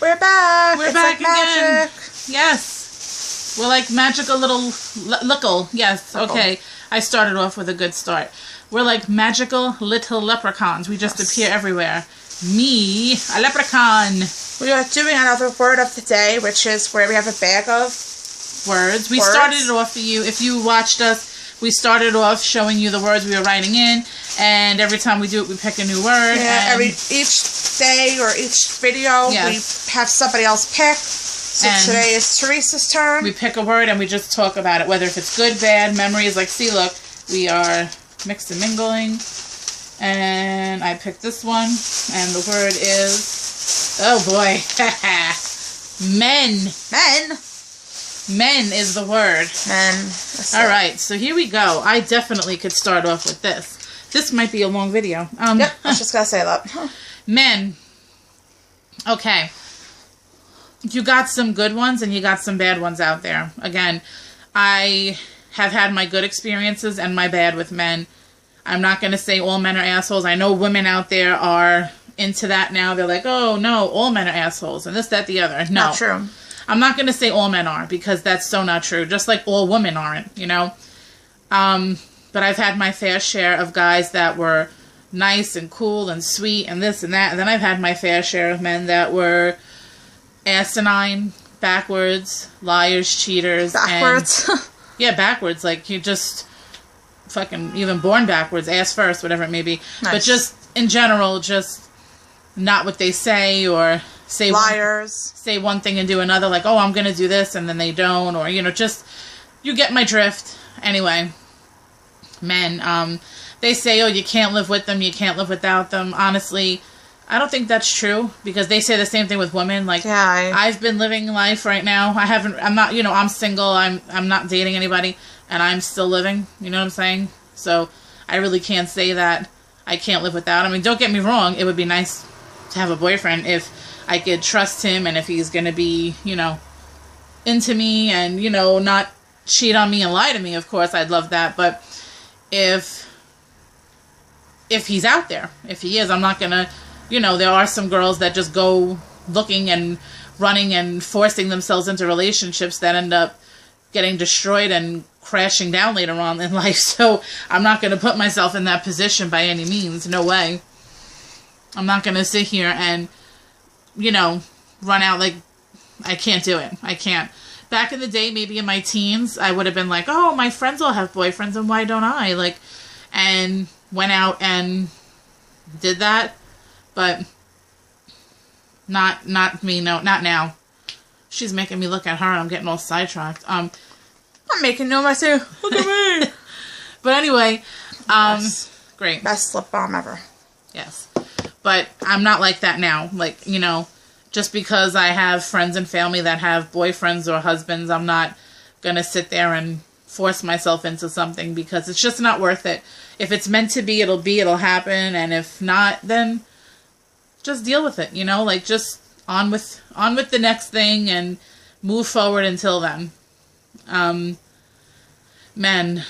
We're back. We're it's back like again. magic. Yes. We're like magical little lickle. Yes. Okay. I started off with a good start. We're like magical little leprechauns. We just appear everywhere. Me, a leprechaun. We are doing another word of the day, which is where we have a bag of words. We started it off for you. If you watched us, we started off showing you the words we were writing in, and every time we do it, we pick a new word. Yeah, each day or each video, we have somebody else pick. So today is Teresa's turn. We pick a word and we just talk about it, whether if it's good, bad, memories. Like, see, look, we are mixed and mingling. And I picked this one, and the word is, oh boy, men. Men? Men is the word. Men. All right, so here we go. I definitely could start off with this. This might be a long video. Yep, I was just going to say that. Men. Okay. You got some good ones and you got some bad ones out there. Again, I have had my good experiences and my bad with men. I'm not going to say all men are assholes. I know women out there are into that now. They're like, oh, no, all men are assholes. And this, that, the other. No. Not true. I'm not going to say all men are, because that's so not true. Just like all women aren't, you know. But I've had my fair share of guys that were nice and cool and sweet and this and that. And then I've had my fair share of men that were asinine, backwards, liars, cheaters. Backwards? And, yeah, backwards. Like, you just fucking even born backwards, ass first, whatever it may be. Nice. But just, in general, just not what they say, or say liars. Say one thing and do another, like, oh, I'm going to do this, and then they don't, or, you know, just, you get my drift. Anyway, men, they say, oh, you can't live with them, you can't live without them. Honestly, I don't think that's true, because they say the same thing with women. Like, yeah, I've been living life right now. I'm not, you know, I'm single, I'm not dating anybody, and I'm still living, you know what I'm saying? So, I really can't say that I can't live without him. I mean, don't get me wrong, it would be nice to have a boyfriend if I could trust him, and if he's going to be, you know, into me, and, you know, not cheat on me and lie to me. Of course, I'd love that. But if he's out there, if he is, I'm not going to, you know, there are some girls that just go looking and running and forcing themselves into relationships that end up getting destroyed and crashing down later on in life. So I'm not going to put myself in that position by any means. No way. I'm not going to sit here and, you know, run out. Like, I can't do it. I can't. Back in the day, maybe in my teens, I would have been like, oh, my friends all have boyfriends, and why don't I? Like, and went out and did that. But not me. No, not now. She's making me look at her, and I'm getting all sidetracked. I'm making no myself. Look at me. But anyway, yes. Great. Best lip balm ever. Yes. But I'm not like that now. Like, you know, just because I have friends and family that have boyfriends or husbands, I'm not going to sit there and force myself into something, because it's just not worth it. If it's meant to be, it'll happen. And if not, then just deal with it, you know? Like, just on with the next thing and move forward until then. Men,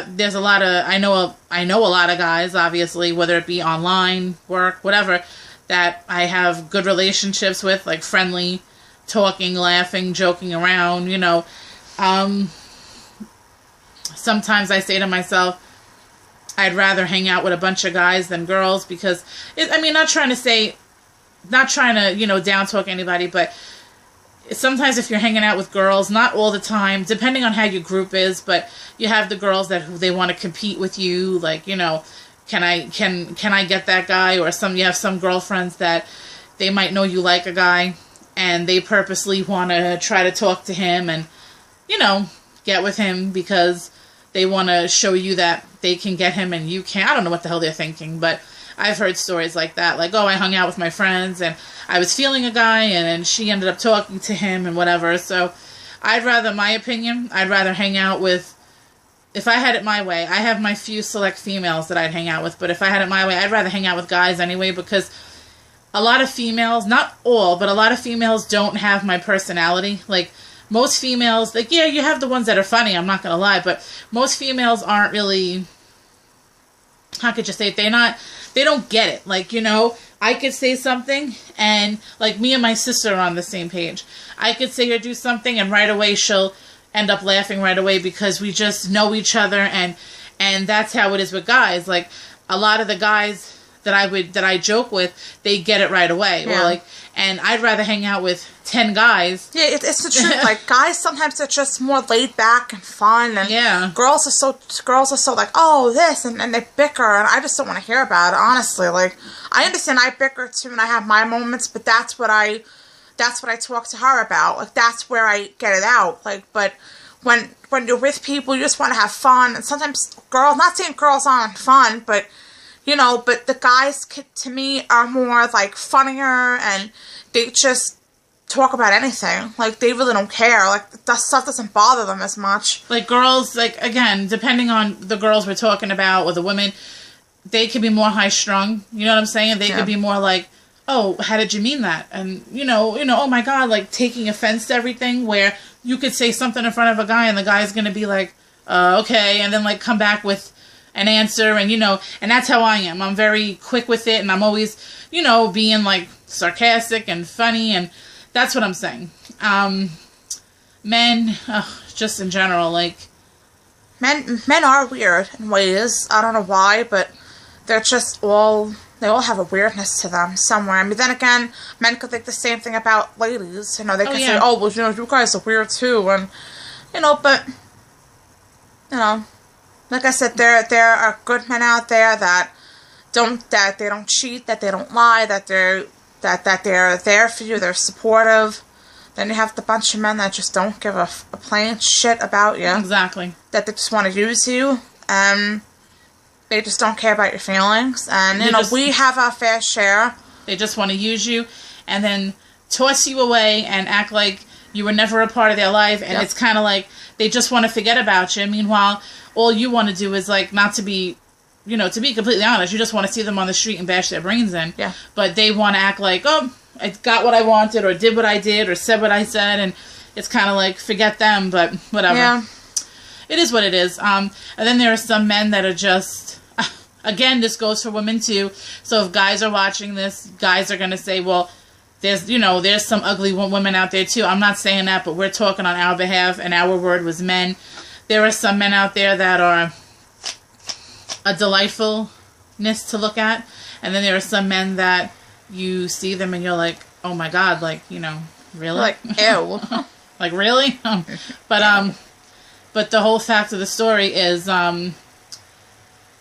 there's a lot of, I know a lot of guys, obviously, whether it be online, work, whatever, that I have good relationships with, like friendly, talking, laughing, joking around, you know. Sometimes I say to myself, I'd rather hang out with a bunch of guys than girls, because, not trying to, you know, down talk anybody, but sometimes if you're hanging out with girls, not all the time, depending on how your group is, but you have the girls that they want to compete with you, like, you know, can I get that guy? Or you have some girlfriends that they might know you like a guy, and they purposely want to try to talk to him and, you know, get with him because they want to show you that they can get him and you can't. I don't know what the hell they're thinking, but I've heard stories like that. Like, oh, I hung out with my friends and I was feeling a guy and then she ended up talking to him and whatever. So my opinion, I'd rather hang out with, if I had it my way, I have my few select females that I'd hang out with, but if I had it my way, I'd rather hang out with guys anyway, because a lot of females, not all, but a lot of females don't have my personality. Like, most females, like, yeah, you have the ones that are funny, I'm not going to lie, but most females aren't really, how could you say it? They don't get it. Like, you know, I could say something, and like me and my sister are on the same page. I could say or do something, and right away she'll end up laughing right away because we just know each other, and that's how it is with guys. Like a lot of the guys that I joke with, they get it right away. Yeah. Or like, and I'd rather hang out with 10 guys. Yeah, it's the truth. Like guys, sometimes they're just more laid back and fun, and yeah, girls are so like, oh, this, and they bicker, and I just don't want to hear about it. Honestly, like I understand I bicker too, and I have my moments, but that's what I talk to her about. Like that's where I get it out. Like, but when you're with people, you just want to have fun, and sometimes girls, not saying girls aren't fun, but you know, but the guys, to me, are more, like, funnier, and they just talk about anything. Like, they really don't care. Like, that stuff doesn't bother them as much. Like, girls, like, again, depending on the girls we're talking about, or the women, they could be more high-strung. You know what I'm saying? They could be more like, oh, how did you mean that? And, you know, oh, my God, like, taking offense to everything, where you could say something in front of a guy, and the guy's going to be like, okay, and then, like, come back with an answer, and, you know, and that's how I am. I'm very quick with it, and I'm always, you know, being, like, sarcastic and funny, and that's what I'm saying. Men, just in general, like... Men are weird in ways. I don't know why, but they're just all... They all have a weirdness to them somewhere. I mean, then again, men could think the same thing about ladies. You know, they could say, oh, well, you know, you guys are weird, too, and, you know, but, you know... Like I said, there are good men out there that they don't cheat, that they don't lie, that they're there for you, they're supportive. Then you have the bunch of men that just don't give a plain shit about you. Exactly. That they just want to use you, and they just don't care about your feelings. And you know, we have our fair share. They just want to use you, and then toss you away and act like you were never a part of their life, and it's kind of like they just want to forget about you. Meanwhile, all you want to do is, like, not to be, you know, to be completely honest, you just want to see them on the street and bash their brains in. Yeah. But they want to act like, oh, I got what I wanted, or did what I did, or said what I said, and it's kind of like, forget them, but whatever. Yeah. It is what it is. And then there are some men that are just, again, this goes for women too. So if guys are watching this, guys are going to say, well, there's some ugly women out there too. I'm not saying that, but we're talking on our behalf, and our word was men. There are some men out there that are a delightfulness to look at, and then there are some men that you see them and you're like, oh my God, like, you know, really? Like, ew. Like, really? But the whole fact of the story is, oh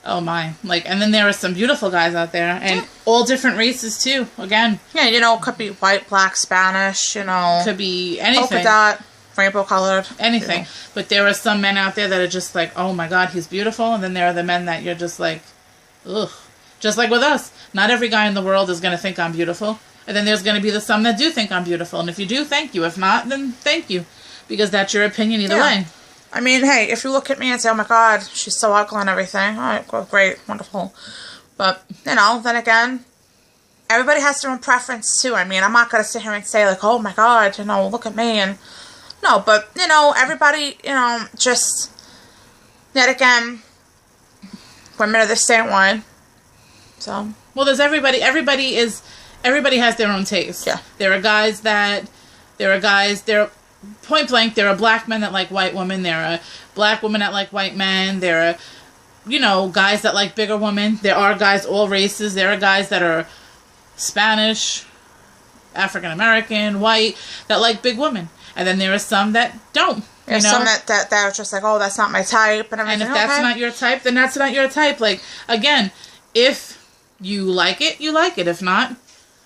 my, like, and then there are some beautiful guys out there, and all different races too, again. Yeah, you know, it could be white, black, Spanish, you know. Could be anything. Polka dot. Rainbow colored. Anything. Yeah. But there are some men out there that are just like, oh my God, he's beautiful. And then there are the men that you're just like, ugh. Just like with us. Not every guy in the world is going to think I'm beautiful. And then there's going to be some that do think I'm beautiful. And if you do, thank you. If not, then thank you. Because that's your opinion either way. I mean, hey, if you look at me and say, oh my God, she's so ugly and everything. All right, well, great, wonderful. But, you know, then again, everybody has their own preference too. I mean, I'm not going to sit here and say like, oh my God, you know, look at me, and no, but, you know, everybody, you know, just, yet again, women are the same way, so. Well, there's everybody has their own taste. Yeah. There are point blank, there are black men that like white women, there are black women that like white men, there are, you know, guys that like bigger women, there are guys, all races, there are guys that are Spanish, African American, white, that like big women. And then there are some that don't. There's some that are just like, oh, that's not my type, and everything. And if that's not your type, then that's not your type. Like, again, if you like it, you like it. If not,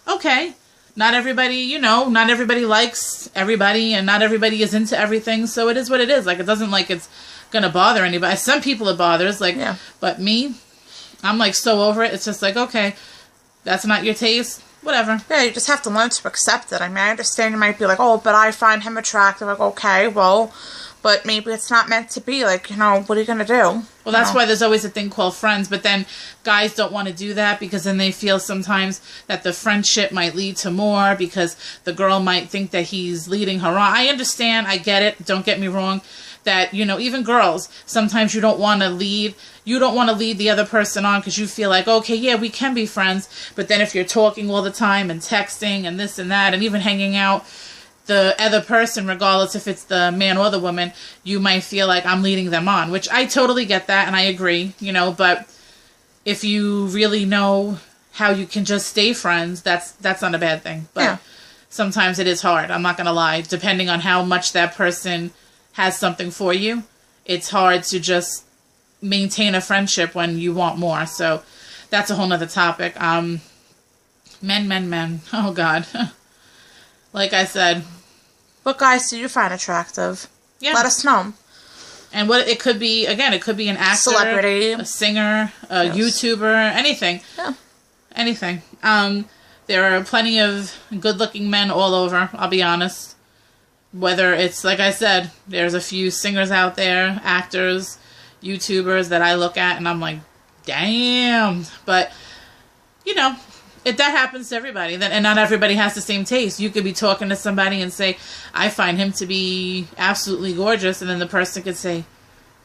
okay. Not everybody, you know, not everybody likes everybody, and not everybody is into everything, so it is what it is. Like, it doesn't like it's gonna bother anybody. Some people it bothers, like, but me, I'm like so over it. It's just like, okay, that's not your taste. Whatever. Yeah, you just have to learn to accept it. I mean, I understand you might be like, oh, but I find him attractive. Like, okay, well, but maybe it's not meant to be. Like, you know, what are you going to do? Well, that's why there's always a thing called friends. But then guys don't want to do that because then they feel sometimes that the friendship might lead to more because the girl might think that he's leading her on. I understand. I get it. Don't get me wrong. that, you know, even girls, sometimes you don't want to lead the other person on because you feel like, okay, yeah, we can be friends. But then if you're talking all the time and texting and this and that and even hanging out, the other person, regardless if it's the man or the woman, you might feel like I'm leading them on, which I totally get that and I agree, you know, but if you really know how you can just stay friends, that's not a bad thing. But yeah, sometimes it is hard. I'm not going to lie. Depending on how much that person has something for you, it's hard to just maintain a friendship when you want more. So that's a whole nother topic. Men. Oh, God. Like I said. What guys do you find attractive? Yeah. Let us know. And what it could be, again, it could be an actor, celebrity, a singer, a YouTuber, anything. Yeah. Anything. There are plenty of good-looking men all over, I'll be honest. Whether it's, like I said, there's a few singers out there, actors, YouTubers that I look at and I'm like, damn. But, you know, that happens to everybody. And not everybody has the same taste. You could be talking to somebody and say, I find him to be absolutely gorgeous. And then the person could say,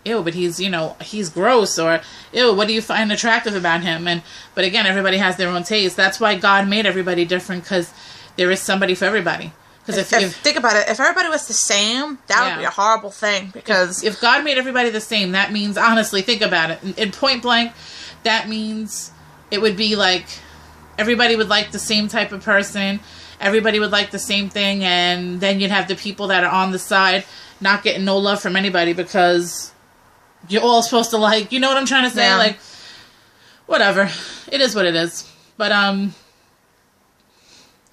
ew, but he's, you know, he's gross. Or, ew, what do you find attractive about him? But again, everybody has their own taste. That's why God made everybody different, because there is somebody for everybody. Because if think about it, if everybody was the same, that would be a horrible thing. Because if God made everybody the same, that means, honestly, think about it. In point blank, that means it would be like everybody would like the same type of person. Everybody would like the same thing. And then you'd have the people that are on the side not getting no love from anybody because you're all supposed to like, you know what I'm trying to say? Yeah. Like, whatever. It is what it is. But,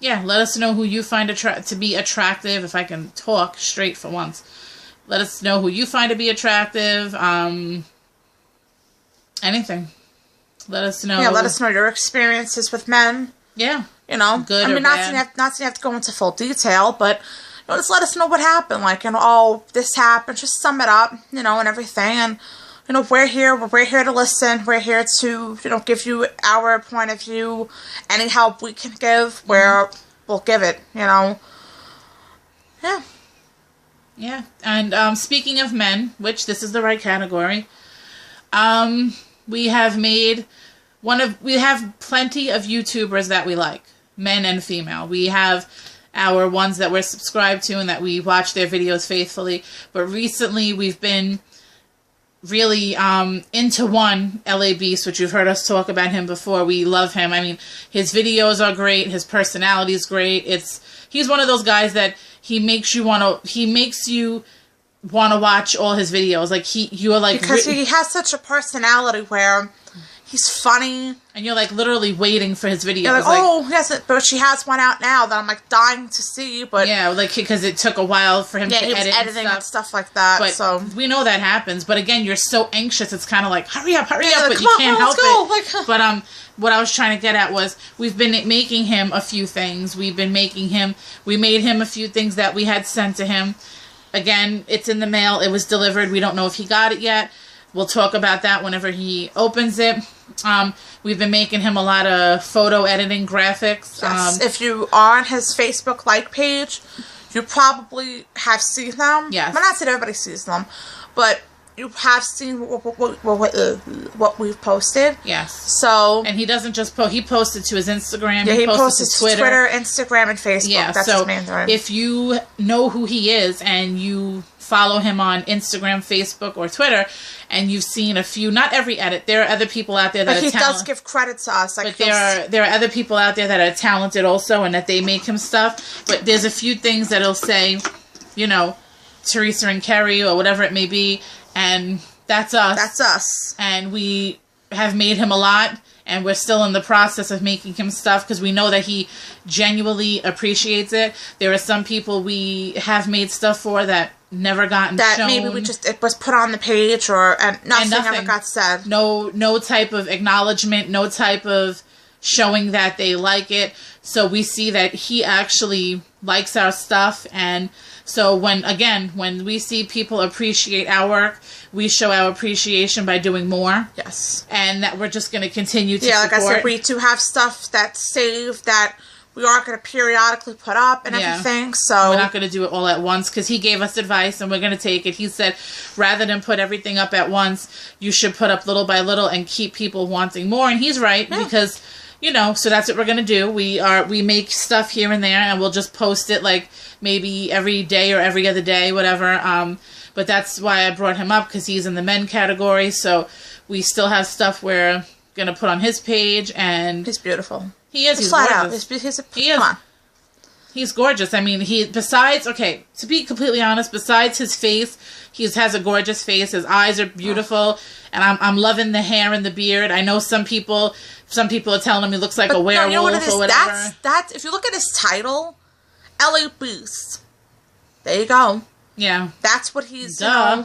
yeah, let us know who you find to be attractive, if I can talk straight for once. Let us know who you find to be attractive. Anything. Let us know. Yeah, let us know your experiences with men. Yeah. You know, good I mean, or bad. not saying you have to go into full detail, but you know, just let us know what happened. Like, you know, oh, this happened. Just sum it up, you know, and everything. And you know, we're here to listen. We're here to, you know, give you our point of view. Any help we can give, we'll give it, you know. Yeah. Yeah. And speaking of men, which this is the right category, we have plenty of YouTubers that we like, men and female. We have our ones that we're subscribed to and that we watch their videos faithfully. But recently we've been really into one, LA Beast, which you've heard us talk about him before. We love him. I mean, his videos are great. His personality is great. He's one of those guys that he makes you want to watch all his videos. Like you're like, because he has such a personality where he's funny. And you're like literally waiting for his videos. You're like, oh, yes, but she has one out now that I'm like dying to see. But yeah, like because it took a while for him to edit editing and and stuff like that. But so we know that happens. But again, you're so anxious. It's kind of like hurry up, like, but you can't help it. Like, but what I was trying to get at was we've been making him a few things. We made him a few things that we had sent to him. Again, it's in the mail. It was delivered. We don't know if he got it yet. We'll talk about that whenever he opens it. We've been making him a lot of photo editing graphics. Yes, if you are on his Facebook like page, you probably have seen them. Yes. Well, not that everybody sees them, but you have seen what we've posted. Yes. So, and he doesn't just post. He posted to his Instagram. Yeah, he posted to Twitter, Instagram, and Facebook. Yeah. That's his main thing. If you know who he is and you follow him on Instagram, Facebook, or Twitter, and you've seen a few, not every edit. There are other people out there that but are he does give credit to us. Like, but there are other people out there that are talented also, and that they make him stuff. But there's a few things that he'll say, you know, Teresa and Kerry or whatever it may be, and that's us. That's us. And we have made him a lot, and we're still in the process of making him stuff because we know that he genuinely appreciates it. There are some people we have made stuff for that never gotten that shown. Maybe it was put on the page and nothing ever got said. No type of acknowledgement, no type of showing that they like it. So we see that he actually likes our stuff, and so when we see people appreciate our work, we show our appreciation by doing more. Yes. And that we're just going to continue to like support. I said, we do have stuff that's saved that we are going to periodically put up and everything. So we're not going to do it all at once because he gave us advice and we're going to take it. He said rather than put everything up at once, you should put up little by little and keep people wanting more. And he's right because, you know, so that's what we're going to do. We make stuff here and there and we'll just post it like maybe every day or every other day, whatever. But that's why I brought him up because he's in the men category. So we still have stuff we're going to put on his page. And he's beautiful. He is. He's flat gorgeous. Come on. He's gorgeous. I mean, to be completely honest, besides his face, he has a gorgeous face. His eyes are beautiful. And I'm loving the hair and the beard. I know some people are telling him he looks like a werewolf or whatever. That's, if you look at his title, LA Beast. There you go. Yeah. That's what he's, Duh.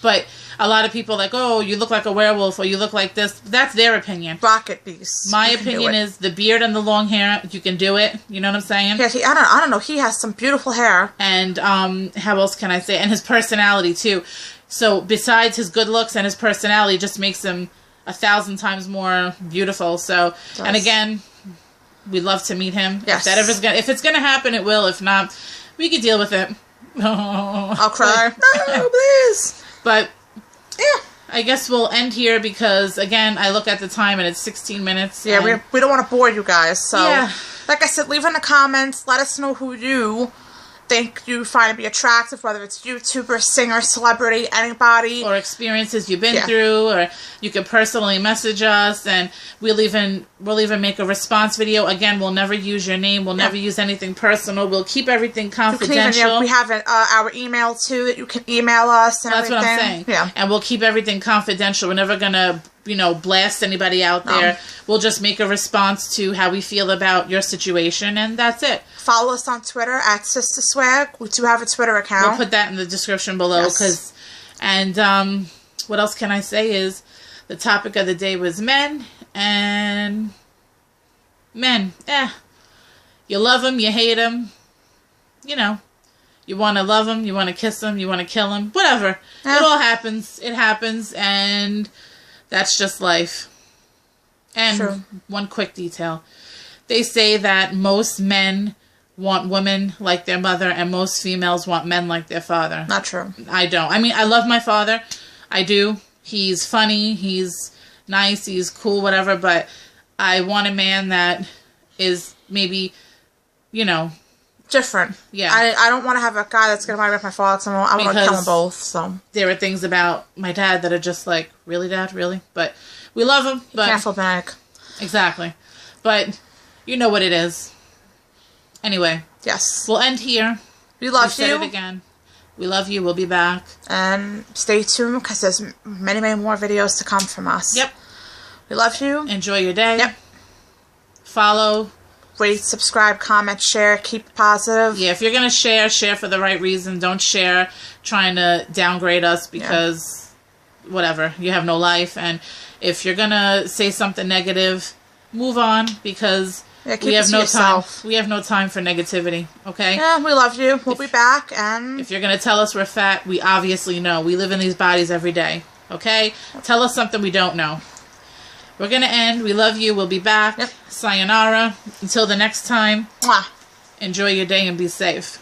But a lot of people are like, oh, you look like a werewolf or you look like this. That's their opinion. Rocket Beast. My opinion is the beard and the long hair, you can do it. You know what I'm saying? Yeah, I don't know. He has some beautiful hair. And how else can I say? And his personality, too. So besides his good looks and his personality, just makes him 1,000 times more beautiful. So, and again, we'd love to meet him. Yes. If it's gonna happen, it will. If not, we could deal with it. I'll cry. No, please. But yeah, I guess we'll end here because again, I look at the time and it's 16 minutes. Yeah, we don't want to bore you guys. So, yeah. Like I said, leave in the comments. Let us know who you think you find to be attractive, whether it's YouTuber, singer, celebrity, anybody. Or experiences you've been through, or you can personally message us, and we'll even make a response video. Again, we'll never use your name. We'll never use anything personal. We'll keep everything confidential. We have our email, too, that you can email us and everything. That's what I'm saying. Yeah. And we'll keep everything confidential. We're never going to, blast anybody out there. We'll just make a response to how we feel about your situation, and that's it. Follow us on Twitter at Sister Swag. We do have a Twitter account. We'll put that in the description below. What else can I say is the topic of the day was men, and men, you love them, you hate them, you want to love them, you want to kiss them, you want to kill them, whatever. It all happens. It happens, and that's just life. And one quick detail. They say that most men want women like their mother and most females want men like their father. Not true. I don't. I mean, I love my father. I do. He's funny. He's nice. He's cool, whatever. But I want a man that is maybe, different. Yeah. I don't want to have a guy that's going to marry my father. So I want to kill them both. So there are things about my dad that are just like, really, Dad? Really? But we love him. But can't feel bad. Exactly. But you know what it is. Anyway. Yes. We'll end here. We love you. Said it again. We love you. We'll be back. And stay tuned because there's many, many more videos to come from us. Yep. We love you. Enjoy your day. Yep. Follow. Rate, subscribe, comment, share. Keep it positive. Yeah, if you're going to share for the right reason. Don't share trying to downgrade us because whatever. You have no life. And if you're going to say something negative, move on because we have no time. We have no time for negativity, okay? Yeah, we love you. We'll be back. And if you're going to tell us we're fat, we obviously know. We live in these bodies every day, okay? Tell us something we don't know. We're going to end. We love you. We'll be back. Sayonara. Until the next time. Mwah. Enjoy your day and be safe.